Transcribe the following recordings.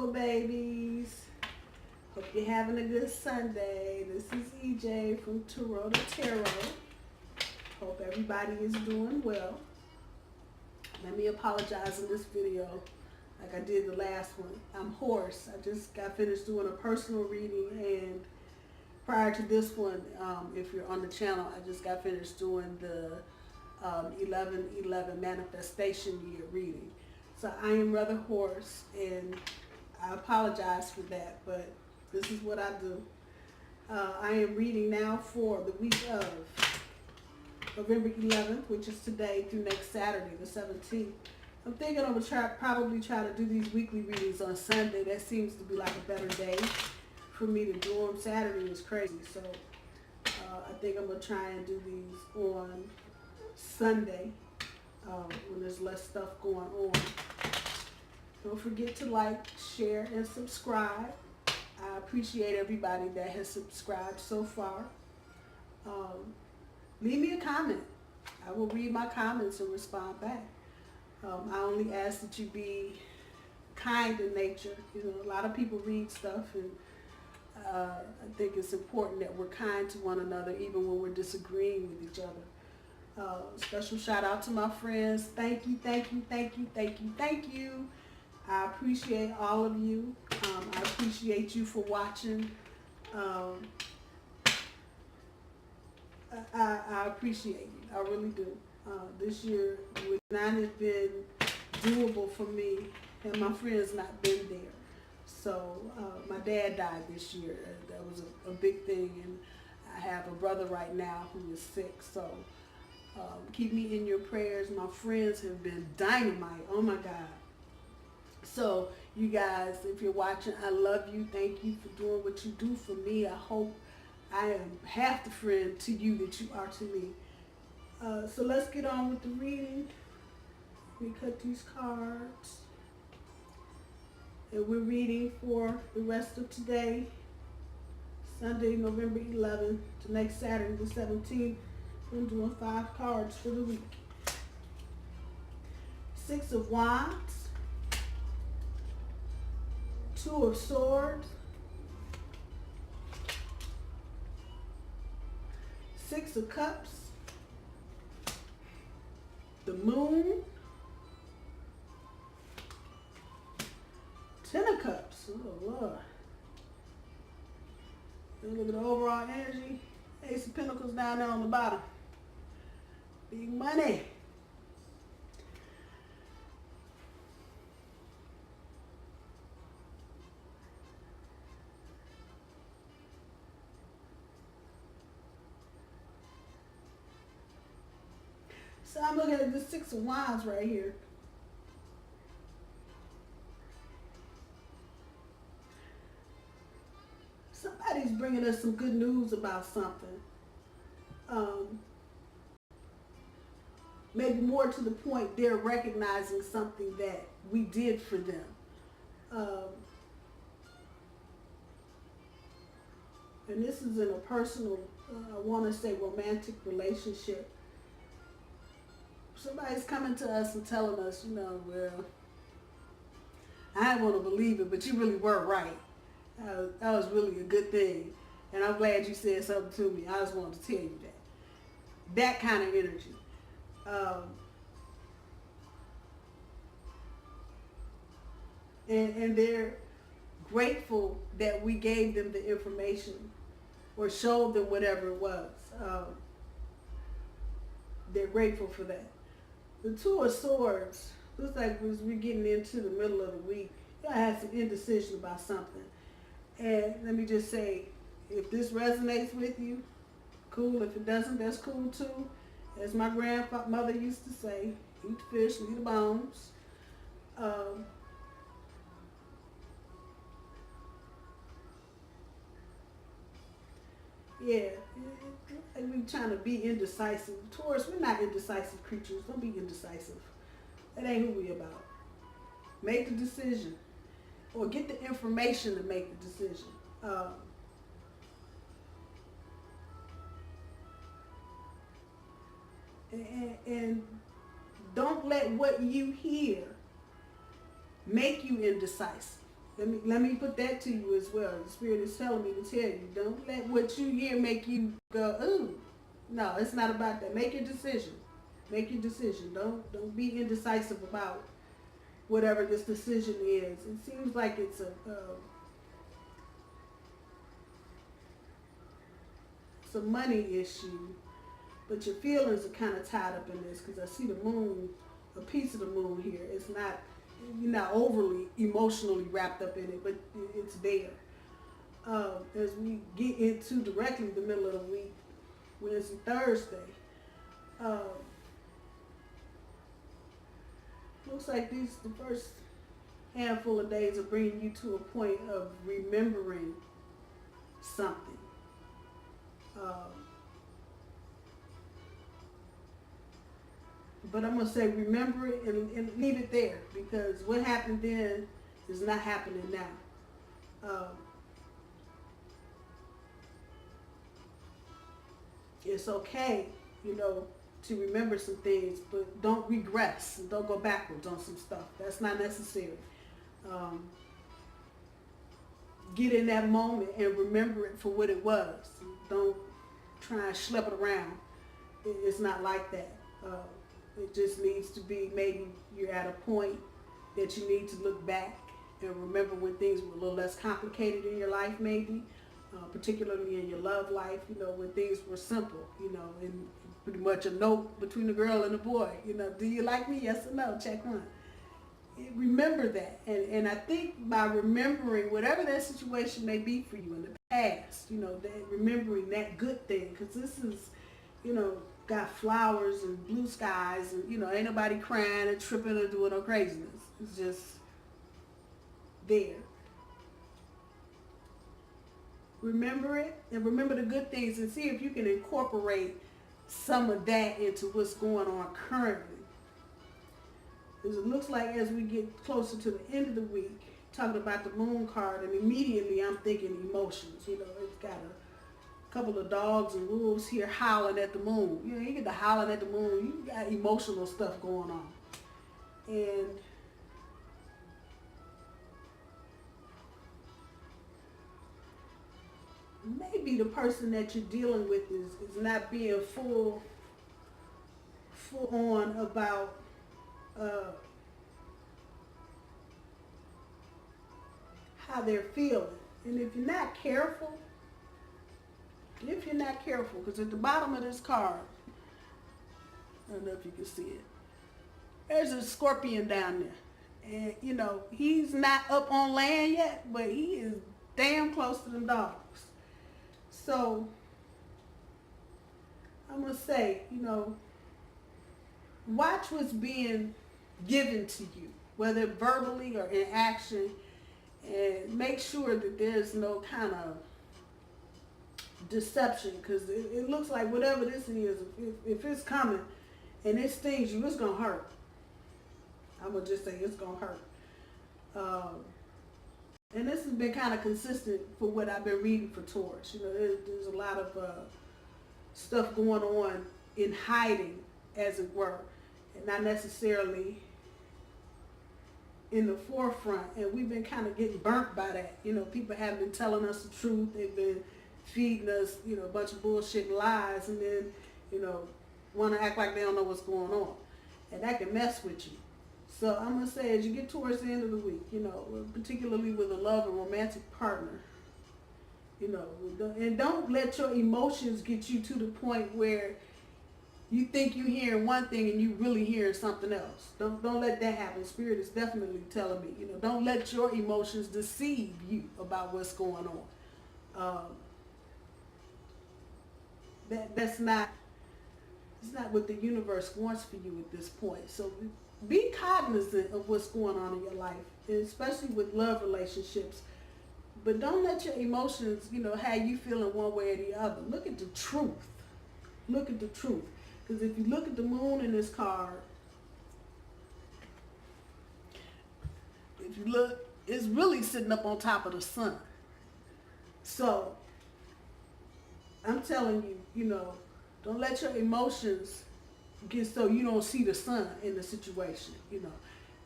beautiful babies. Hope you're having a good Sunday. This is EJ from Taurota Tarot. Hope everybody is doing well. Let me apologize in this video like I did the last one. I'm hoarse. I just got finished doing a personal reading, and prior to this one, if you're on the channel, I just got finished doing the 11/11 manifestation year reading. So I am rather hoarse, and I apologize for that, but this is what I do. I am reading now for the week of November 11th, which is today, through next Saturday, the 17th. I'm thinking I'm going to probably try to do these weekly readings on Sunday. That seems to be like a better day for me to do them. Saturday is crazy, so I think I'm going to try and do these on Sunday when there's less stuff going on. Don't forget to like, share, and subscribe. I appreciate everybody that has subscribed so far. Leave me a comment. I will read my comments and respond back. I only ask that you be kind in nature. You know, a lot of people read stuff, and I think it's important that we're kind to one another, even when we're disagreeing with each other. Special shout out to my friends. Thank you, thank you, thank you, thank you, thank you. I appreciate all of you. I appreciate you for watching. I appreciate you. I really do. This year would not have been doable for me had my friends not been there. So my dad died this year. That was a big thing, and I have a brother right now who is sick. So keep me in your prayers. My friends have been dynamite. Oh my God. So you guys, if you're watching, I love you. Thank you for doing what you do for me. I hope I am half the friend to you that you are to me. So let's get on with the reading. Let me cut these cards. And we're reading for the rest of today, Sunday, November 11th, to next Saturday, the 17th. I'm doing 5 cards for the week. 6 of Wands, 2 of Swords, 6 of Cups, the Moon, 10 of Cups. Oh Lord. Look at the overall energy. Ace of Pentacles down there on the bottom. Big money. So I'm looking at the 6 of Wands right here. Somebody's bringing us some good news about something. Maybe more to the point, they're recognizing something that we did for them. And this is in a personal, I want to say romantic relationship. Somebody's coming to us and telling us, you know, well, I didn't want to believe it, but you really were right. That was really a good thing. And I'm glad you said something to me. I just wanted to tell you that. That kind of energy. And they're grateful that we gave them the information or showed them whatever it was. They're grateful for that. The 2 of Swords, looks like as we're getting into the middle of the week, y'all had some indecision about something. And let me just say, if this resonates with you, cool. If it doesn't, that's cool too. As my grandmother used to say, eat the fish, leave the bones. Yeah, we're trying to be indecisive. Taurus, we're not indecisive creatures. Don't be indecisive. That ain't who we about. Make the decision. Or get the information to make the decision. And don't let what you hear make you indecisive. Let me put that to you as well. The Spirit is telling me to tell you, don't let what you hear make you go, ooh. No, it's not about that. Make your decision. Make your decision. Don't be indecisive about whatever this decision is. It seems like it's a money issue, but your feelings are kind of tied up in this because I see the moon, a piece of the moon here. It's not, you're not overly emotionally wrapped up in it, but it's there. As we get into directly the middle of the week, Wednesday, Thursday, looks like the first handful of days are bringing you to a point of remembering something. But I'm going to say remember it and leave it there, because what happened then is not happening now. It's okay, to remember some things, but don't regress and don't go backwards on some stuff. That's not necessary. Get in that moment and remember it for what it was. Don't try and schlep it around. It's not like that. It just needs to be, maybe you're at a point that you need to look back and remember when things were a little less complicated in your life, maybe, particularly in your love life, when things were simple, and pretty much a note between the girl and the boy, do you like me? Yes or no? Check one. Remember that. And I think by remembering whatever that situation may be for you in the past, that remembering that good thing, because this is, got flowers and blue skies and, ain't nobody crying and tripping or doing no craziness. It's just there. Remember it and remember the good things and see if you can incorporate some of that into what's going on currently. Because it looks like as we get closer to the end of the week, talking about the moon card, and immediately I'm thinking emotions. It's got a couple of dogs and wolves here howling at the moon. You get the howling at the moon, you got emotional stuff going on. And maybe the person that you're dealing with is not being full on about how they're feeling. And if you're not careful, because at the bottom of this card, I don't know if you can see it, there's a scorpion down there. And, he's not up on land yet, but he is damn close to them dogs. So, I'm going to say, watch what's being given to you, whether verbally or in action, and make sure that there's no kind of deception, because it looks like whatever this is, if it's coming and it stings you, it's going to hurt. I'm going to just say it's going to hurt. And this has been kind of consistent for what I've been reading for Taurus. There's a lot of stuff going on in hiding, as it were, and not necessarily in the forefront. And we've been kind of getting burnt by that. People haven't been telling us the truth. They've been feeding us, a bunch of bullshit lies, and then, want to act like they don't know what's going on. And that can mess with you. So I'm going to say, as you get towards the end of the week, particularly with a love or romantic partner, and don't let your emotions get you to the point where you think you're hearing one thing and you really hearing something else. Don't let that happen. Spirit is definitely telling me, don't let your emotions deceive you about what's going on. It's not what the universe wants for you at this point. So be cognizant of what's going on in your life, especially with love relationships. But don't let your emotions, have you feeling one way or the other. Look at the truth. Look at the truth. Because if you look at the moon in this card, if you look, it's really sitting up on top of the sun. So I'm telling you, don't let your emotions get so you don't see the sun in the situation,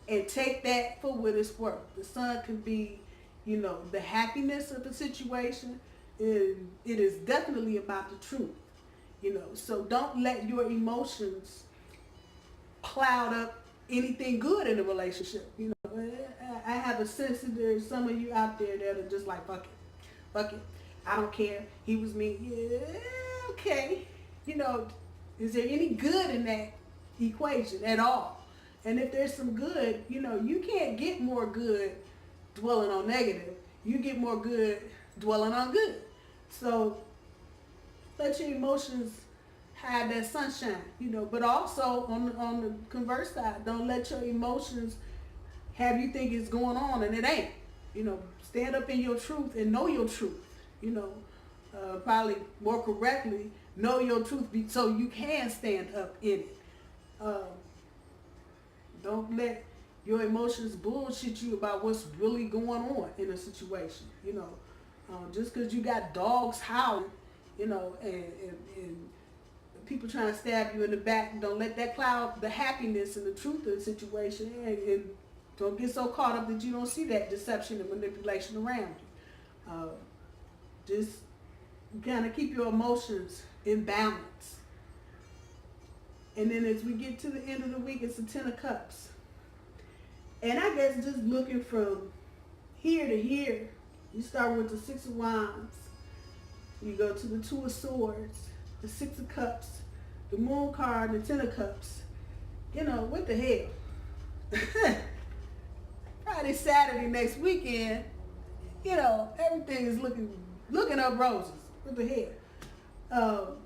and take that for what it's worth. The sun can be you know, the happiness of the situation. It is definitely about the truth, you know. So don't let your emotions cloud up anything good in a relationship. You know, I have a sense that there's some of you out there that are just like, fuck it, I don't care. He was me. Yeah, okay. You know, is there any good in that equation at all? And if there's some good, you know, you can't get more good dwelling on negative. You get more good dwelling on good. So let your emotions have that sunshine, you know, but also on the converse side, don't let your emotions have you think it's going on and it ain't. You know, stand up in your truth and know your truth. You know, probably more correctly, know your truth so you can stand up in it. Don't let your emotions bullshit you about what's really going on in a situation. You know, just because you got dogs howling, you know, and people trying to stab you in the back, don't let that cloud the happiness and the truth of the situation, and don't get so caught up that you don't see that deception and manipulation around you. Just kind of keep your emotions in balance. And then as we get to the end of the week, it's the Ten of Cups. And I guess just looking from here to here, you start with the Six of Wands. You go to the Two of Swords, the Six of Cups, the Moon card, the Ten of Cups. You know, what the hell? Friday, Saturday, next weekend, you know, everything is looking up roses. What the hell?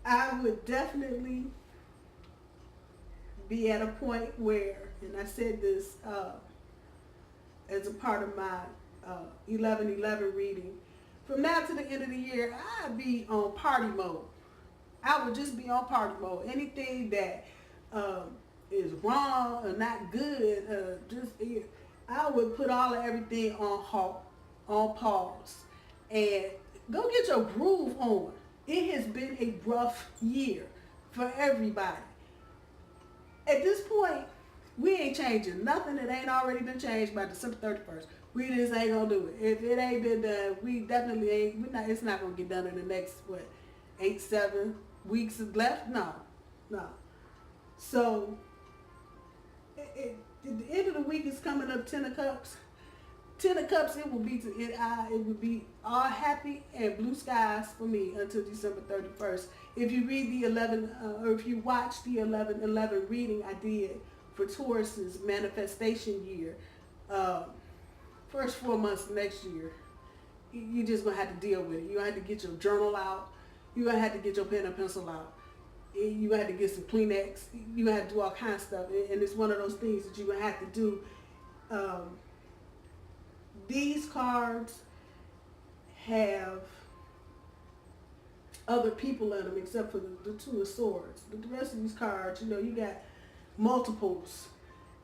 I would definitely be at a point where, and I said this as a part of my 11/11 reading, from now to the end of the year, I'd be on party mode. I would just be on party mode. Anything that is wrong or not good, I would put all of everything on halt, on pause, and go get your groove on. It has been a rough year for everybody. At this point, we ain't changing nothing that ain't already been changed by December 31st. We just ain't gonna do it. If it ain't been done, we definitely ain't. It's not gonna get done in the next 8-7 weeks left. No. So the end of the week is coming up. Ten of Cups. Ten of Cups. It would be all happy and blue skies for me until December 31st. If you read the 11, or if you watch the 11/11 reading I did for Taurus's manifestation year, first 4 months of next year, you just gonna have to deal with it. You have to get your journal out. You gonna have to get your pen and pencil out. You gonna have to get some Kleenex. You gonna have to do all kinds of stuff, and it's one of those things that you gonna have to do. These cards have other people in them except for the Two of Swords. The rest of these cards, you know, you got multiples.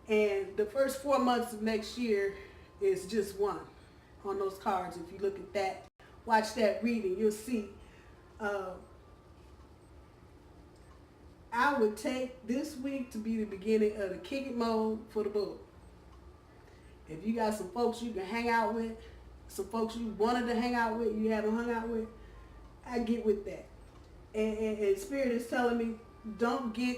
And the first 4 months of next year is just one on those cards. If you look at that, watch that reading, you'll see. I would take this week to be the beginning of the kick it mode for the bull. If you got some folks you can hang out with, some folks you wanted to hang out with, you haven't hung out with, I get with that. And Spirit is telling me, don't get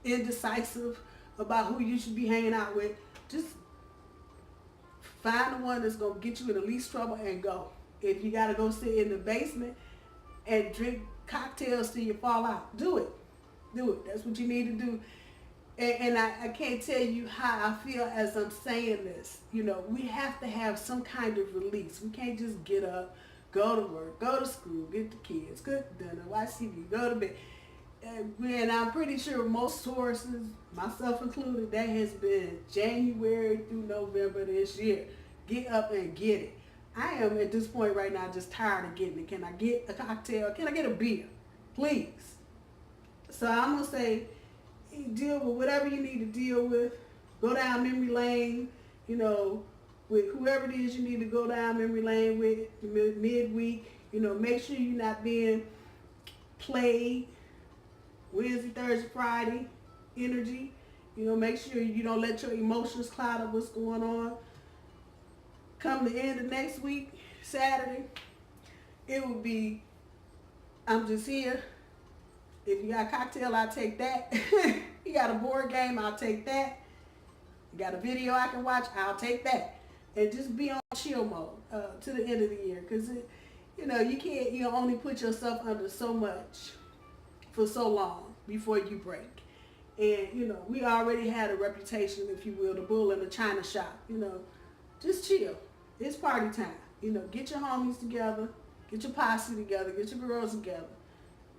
indecisive about who you should be hanging out with. Just find the one that's going to get you in the least trouble and go. If you got to go sit in the basement and drink cocktails till you fall out, do it. Do it. That's what you need to do. And I can't tell you how I feel as I'm saying this. You know, we have to have some kind of release. We can't just get up, go to work, go to school, get the kids, cook dinner, watch TV, go to bed. And I'm pretty sure most sources, myself included, that has been January through November this year. Get up and get it. I am at this point right now just tired of getting it. Can I get a cocktail? Can I get a beer? Please. So I'm going to say, deal with whatever you need to deal with. Go down memory lane, you know, with whoever it is you need to go down memory lane with midweek. You know, make sure you're not being played Wednesday, Thursday, Friday energy. You know, make sure you don't let your emotions cloud up what's going on. Come the end of next week, Saturday, it will be, I'm just here. If you got a cocktail, I'll take that. You got a board game, I'll take that. You got a video I can watch, I'll take that. And just be on chill mode to the end of the year. Because, you know, you can't, you only put yourself under so much for so long before you break. And, you know, we already had a reputation, if you will, the bull in the china shop. You know, just chill. It's party time. You know, get your homies together, get your posse together, get your girls together.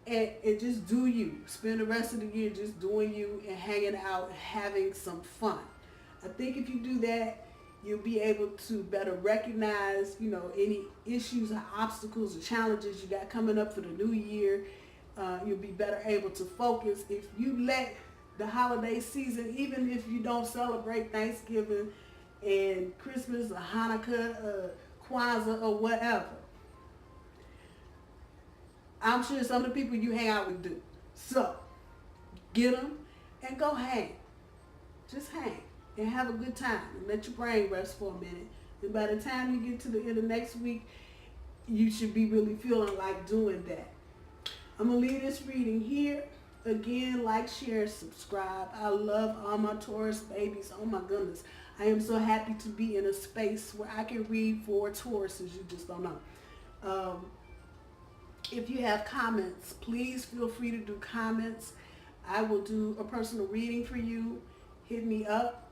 And just do you. Spend the rest of the year just doing you and hanging out and having some fun. I think if you do that, you'll be able to better recognize, you know, any issues or obstacles or challenges you got coming up for the new year. You'll be better able to focus. If you let the holiday season, even if you don't celebrate Thanksgiving and Christmas or Hanukkah or Kwanzaa or whatever, I'm sure some of the people you hang out with do. So, get them and go hang. Just hang and have a good time and let your brain rest for a minute. And by the time you get to the end of next week, you should be really feeling like doing that. I'm going to leave this reading here. Again, like, share, subscribe. I love all my Taurus babies. Oh my goodness. I am so happy to be in a space where I can read for Tauruses. You just don't know. If you have comments, please feel free to do comments. I will do a personal reading for you. Hit me up.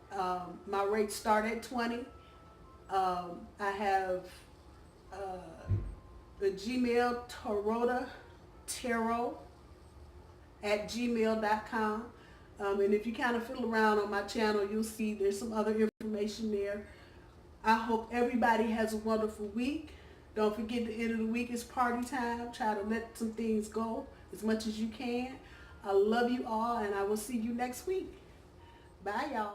My rates start at $20. I have the Gmail Taurota Tarot at gmail.com. And if you kind of fiddle around on my channel, you'll see there's some other information there. I hope everybody has a wonderful week. Don't forget, the end of the week is party time. Try to let some things go as much as you can. I love you all, and I will see you next week. Bye, y'all.